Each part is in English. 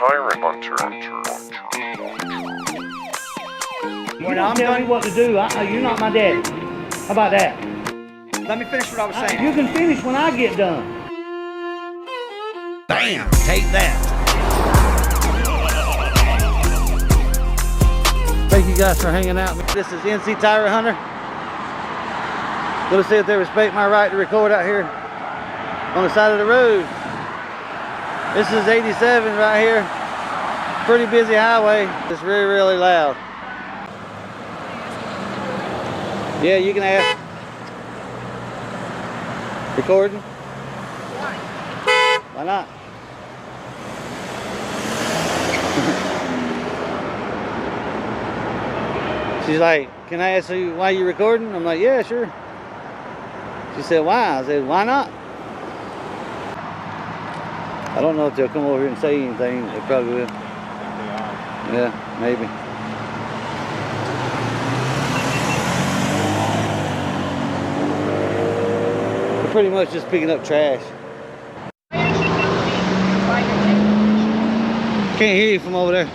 Tyrant Hunter. When I'm done what to do, you're not my daddy. How about that? Let me finish what I was saying. You can finish when I get done. Bam! Take that. Thank you guys for hanging out. This is NC Tyrant Hunter. Gonna see if they respect my right to record out here on the side of the road. This is 87 right here. Pretty busy highway. It's really, really loud. Yeah, you can ask. Recording? Why? Why not? She's like, can I ask you why you recording? I'm like, yeah, sure. She said, why? I said, why not? I don't know if they'll come over here and say anything. They probably will. Yeah, maybe. They're pretty much just picking up trash. Can't hear you from over there.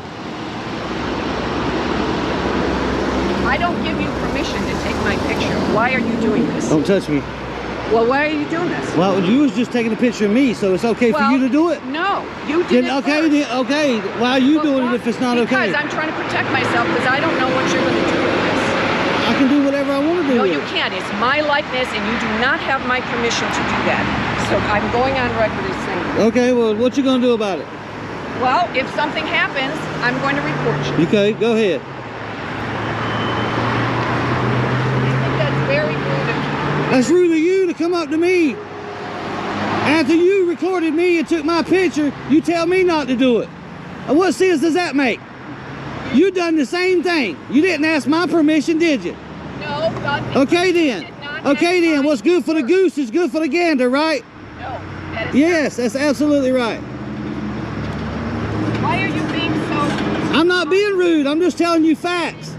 I don't give you permission to take my picture. Why are you doing this? Don't touch me. Well, why are you doing this? Well, you was just taking a picture of me, so it's okay for you to do it? No, you did it okay, first. okay. Why are you doing it if it's not okay? Because I'm trying to protect myself because I don't know what you're going to do with this. I can do whatever I want to do. No, you can't. It's my likeness, and you do not have my permission to do that. So I'm going on record as saying. Okay, well, what you going to do about it? Well, if something happens, I'm going to report you. Okay, go ahead. I think that's very rude of you. That's rude of you to come up to me. After you recorded me and took my picture, you tell me not to do it. What sense does that make? You done the same thing. You didn't ask my permission, did you? No, God. Okay then. Okay then. What's good for the goose is good for the gander, right? No, that is Yes, that's absolutely right. Why are you being so... I'm not being rude. I'm just telling you facts.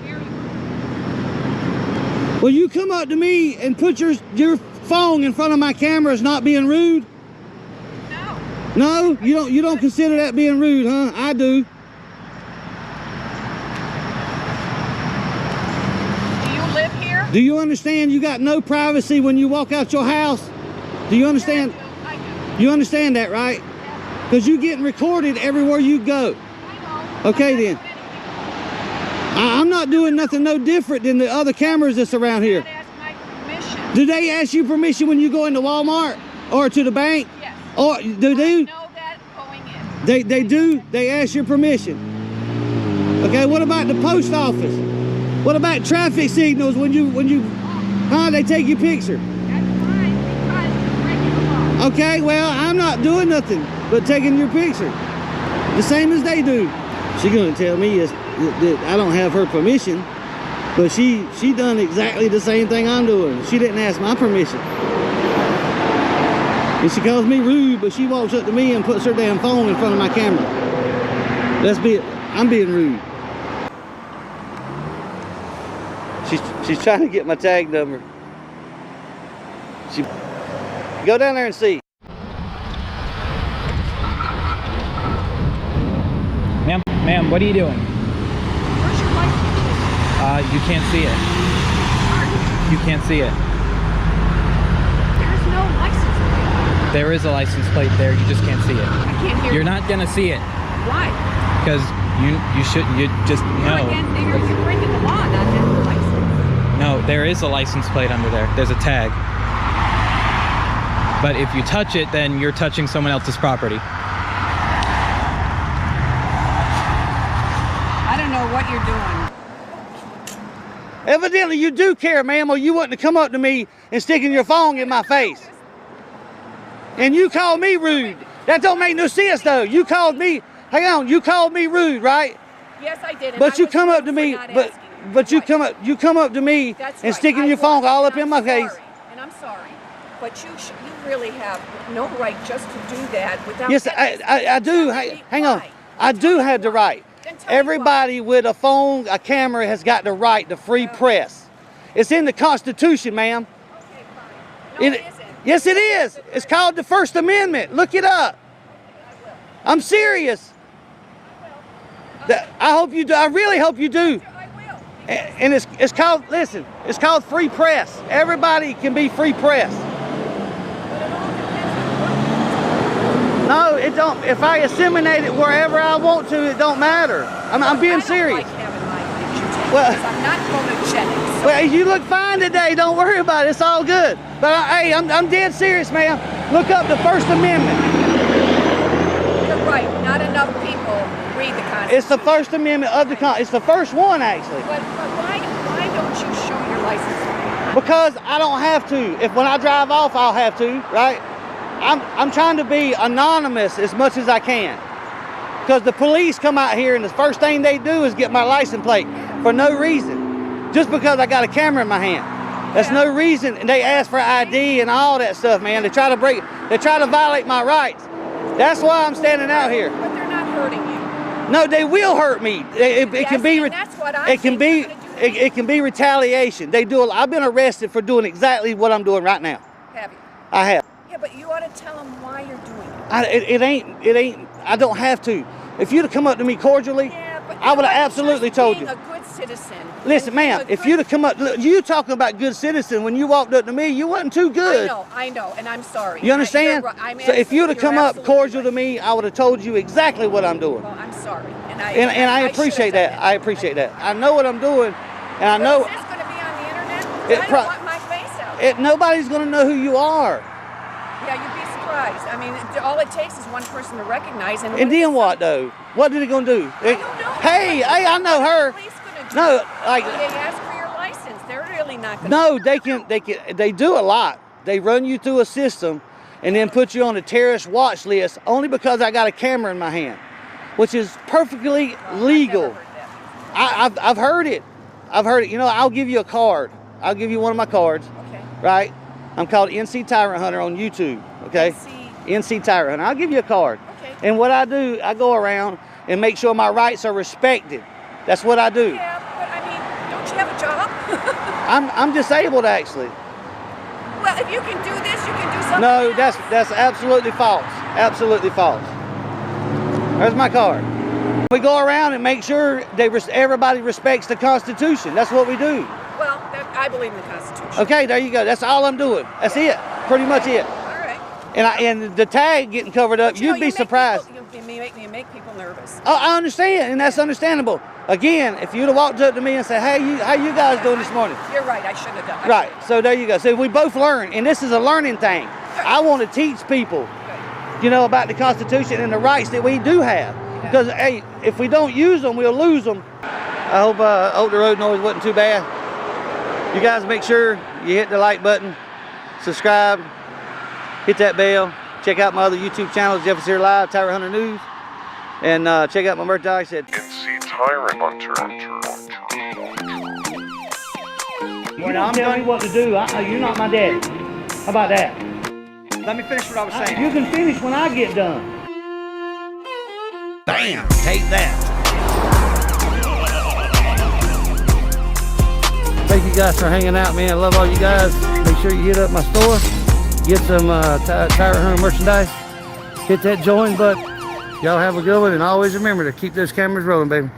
Well, you come up to me and put your phone in front of my camera is not being rude? No. No? You don't consider that being rude, huh? I do. Do you live here? Do you understand you got no privacy when you walk out your house? Do you understand? Yeah, I do. You understand that, right? Because you're getting recorded everywhere you go. I know. Okay then. I'm not doing nothing no different than the other cameras that's around here. Ask my permission. Do they ask you permission when you go into Walmart or to the bank? Yes. Or do they? I know that going in. They do. They ask your permission. Okay. What about the post office? What about traffic signals when you they take your picture? That's fine because you're breaking the law. Okay. Well, I'm not doing nothing but taking your picture. The same as they do. She's gonna tell me that I don't have her permission, but she done exactly the same thing I'm doing. She didn't ask my permission. And she calls me rude, but she walks up to me and puts her damn phone in front of my camera. I'm being rude. She's trying to get my tag number. Go down there and see. Ma'am, what are you doing? Where's your license? You can't see it. You can't see it. There's no license plate. There is a license plate there, you just can't see it. I can't hear You're you. not gonna see it. Why? Because you shouldn't, you just know. You're breaking the law, not having the license. No, there is a license plate under there. There's a tag. But if you touch it, then you're touching someone else's property. I don't know what you're doing. Evidently you do care, ma'am, or you wouldn't have come up to me and sticking your phone in my face. And you called me rude. That don't make no sense though. You called me, hang on, you called me rude, right? Yes, I did. But you come up to me, but you come up to me and sticking your phone all up in my face. And I'm sorry, but you really have no right just to do that without. Yes, I do. Hang on, I do have the right. Everybody with a phone, a camera has got the right to free press. It's in the Constitution, ma'am. Okay, fine. No, it isn't. Yes, it is. It's called the First Amendment. Look it up. I'm serious. I hope you do. I really hope you do. I will. And it's called, listen, it's called free press. Everybody can be free press. No, it don't. If I assimilate it wherever I want to, it don't matter. I'm being serious. I don't like having my picture taken Well- because I'm not photogenic. So Well, you look fine today. Don't worry about it. It's all good. But hey, I'm dead serious, ma'am. Look up the First Amendment. you're right. Not enough people read the Constitution. It's the First Amendment of the It's the first one, actually. But why don't you show your license plate? Because I don't have to. If when I drive off, I'll have to, right? I'm trying to be anonymous as much as I can. Because the police come out here and the first thing they do is get my license plate for no reason. Just because I got a camera in my hand. That's no reason. And they ask for ID and all that stuff, man. They try to violate my rights. That's why I'm standing out here. But they're not hurting you. No, they will hurt me. It can be. and that's what I It can think be. they're gonna do. It can be retaliation. They do. I've been arrested for doing exactly what I'm doing right now. Have you? I have. Yeah, but you ought to tell them why you're doing it. It ain't. I don't have to. If you'd have come up to me cordially, Yeah, but I would have you're absolutely just told being you. a good citizen. Listen, And being ma'am, a if good- you'd have come up, look, you talking about good citizen when you walked up to me, you wasn't too good. I know, and I'm sorry. You understand? You're right. I'm So if you'd have you're come up absolutely cordial right. to me, I would have told you exactly what I'm doing. Well, I'm sorry, and And I appreciate that. I appreciate that. I know what I'm doing, and I know Is this going to be on the internet? It I pro- don't want my face out. nobody's gonna know who you are. Yeah, you'd be surprised. I mean, all it takes is one person to recognize. And then what though? What are they gonna do? I don't know. Hey, I know her. What are the police gonna do? No, like When they ask for your license, they're really not going to. no, they do a lot. They run you through a system and then put you on a terrorist watch list only because I got a camera in my hand, which is perfectly legal. I've heard it. I've heard it. You know, I'll give you a card. I'll give you one of my cards. Okay. Right? I'm called NC Tyrant Hunter on YouTube. Okay? NC Tyrant Hunter. I'll give you a card. Okay. And what I do, I go around and make sure my rights are respected. That's what I do. Yeah, but I mean, don't you have a job? I'm disabled actually. Well, if you can do this, you can do something No, else. that's absolutely false. Absolutely false. There's my card. We go around and make sure everybody respects the Constitution. That's what we do. Well, I believe in the Constitution. Okay, there you go. That's all I'm doing. That's it. Pretty much it. All right. And the tag getting covered up, But you know, you'd be you make surprised. people- you make people nervous. Oh, I understand, and that's understandable. Again, if you'd have walked up to me and said, "Hey, how you guys doing this morning?" You're right. I should have done. Right. So there you go. So we both learn, and this is a learning thing. I want to teach people, you know, about the Constitution and the rights that we do have. Because hey, if we don't use them, we'll lose them. I hope the road noise wasn't too bad. You guys make sure you hit the like button, subscribe, hit that bell. Check out my other YouTube channels, Jefferson here Live, Tyra Hunter News, and check out my merchandise at NC Tyrant Hunter. When I'm telling you what to do, you're not my daddy. How about that? Let me finish what I was saying. You can finish when I get done. Bam! Take that. Thank you guys for hanging out, man. I love all you guys. Make sure you hit up my store. Get some Tyra Hunter merchandise. Hit that join button. Y'all have a good one, and always remember to keep those cameras rolling, baby.